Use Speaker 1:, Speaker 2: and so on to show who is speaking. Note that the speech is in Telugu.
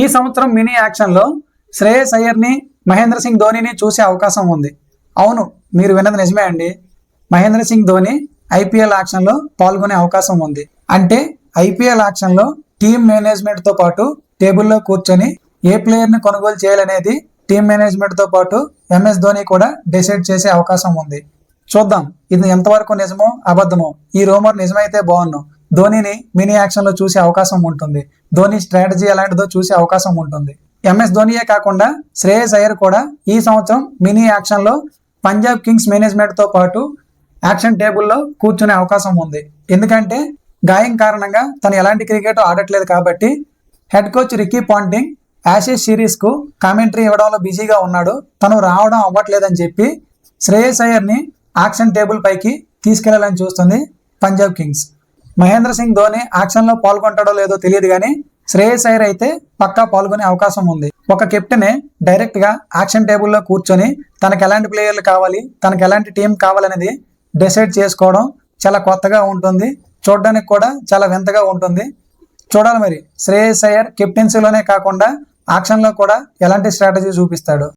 Speaker 1: ఈ సంవత్సరం మినీ యాక్షన్ లో శ్రేయస్ అయ్యర్ ని మహేంద్ర సింగ్ ధోనిని చూసే అవకాశం ఉంది. అవును, మీరు విన్నది నిజమే అండి. మహేంద్ర సింగ్ ధోని ఐపీఎల్ యాక్షన్ లో పాల్గొనే అవకాశం ఉంది. అంటే ఐపీఎల్ యాక్షన్ లో టీమ్ మేనేజ్మెంట్ తో పాటు టేబుల్లో కూర్చొని ఏ ప్లేయర్ ని కొనుగోలు చేయాలనేది టీమ్ మేనేజ్మెంట్ తో పాటు ఎంఎస్ ధోని కూడా డిసైడ్ చేసే అవకాశం ఉంది. చూద్దాం ఇది ఎంతవరకు నిజమో అబద్ధమో. ఈ రూమర్ నిజమైతే బాగున్ను. ధోనిని మినీ యాక్షన్ లో చూసే అవకాశం ఉంటుంది. ధోని స్ట్రాటజీ ఎలాంటిదో చూసే అవకాశం ఉంటుంది. ఎంఎస్ ధోనియే కాకుండా శ్రేయస్ అయ్యర్ కూడా ఈ సంవత్సరం మినీ యాక్షన్ లో పంజాబ్ కింగ్స్ మేనేజ్మెంట్ తో పాటు యాక్షన్ టేబుల్లో కూర్చునే అవకాశం ఉంది. ఎందుకంటే గాయం కారణంగా తను ఎలాంటి క్రికెట్ ఆడట్లేదు కాబట్టి head coach Ricky Ponting Ashes series కు కామెంటరీ ఇవ్వడంలో బిజీగా ఉన్నాడు. తను రావడం అవ్వట్లేదని చెప్పి శ్రేయస్ అయ్యర్ ని యాక్షన్ టేబుల్ పైకి తీసుకెళ్లాలని చూస్తుంది పంజాబ్ కింగ్స్. మహేంద్ర సింగ్ ధోని యాక్షన్ లో పాల్గొంటాడో లేదో తెలియదు కానీ శ్రేయస్ అయ్యర్ అయితే పక్కా పాల్గొనే అవకాశం ఉంది. ఒక కెప్టెనే డైరెక్ట్ గా యాక్షన్ టేబుల్లో కూర్చొని తనకు ఎలాంటి ప్లేయర్లు కావాలి, తనకు ఎలాంటి టీం కావాలనేది డిసైడ్ చేసుకోవడం చాలా కొత్తగా ఉంటుంది. చూడడానికి కూడా చాలా వింతగా ఉంటుంది. చూడాలి మరి శ్రేయస్ అయ్యర్ కెప్టెన్సీలోనే కాకుండా యాక్షన్ లో కూడా ఎలాంటి స్ట్రాటజీ చూపిస్తాడు.